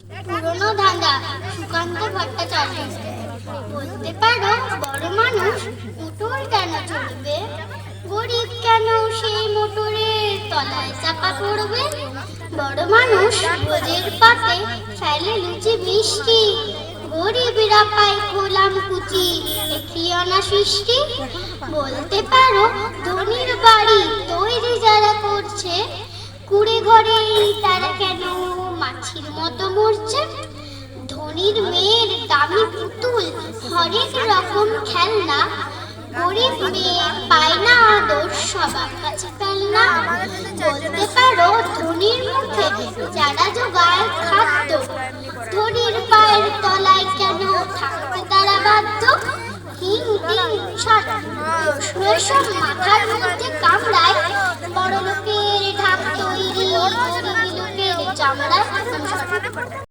পুরনো ধাঁধা, সুকান্ত ভট্টাচার্য। বলতে পারো বড় মানুষ মোটর কেন চড়বে, গরিব কেন সেই মোটরের তলায় চাপা পড়বে? বড় মানুষ ভোজের পাতে ফেলে লুচি মিষ্টি, গরিবরা পায় খোলাম কুচি, একটি অনা সৃষ্টি। বলতে পারো ধনীর বাড়ি তৈরি যারা করছে, কুড়ে ঘরেই তারা কেন মাছির মতো মরছে? ধনীর মেয়ের দামি পুতুল, হরেক রকম খেলনা, গরিব মেয়ে পায় না আদর, সবার কাছে ফেলনা। বলতে পারো ধনীর মুখে যারা জোগায় খাদ্য, ধনীর পায়ের তলায় কেন থাকতে তারা বাধ্য? হিং টিং ছট প্রশ্ন সব মাথার মধ্যে কামড়ায়, বড় লোকের ঢাক তৈরি, গরিব লোকের চামড়ায়।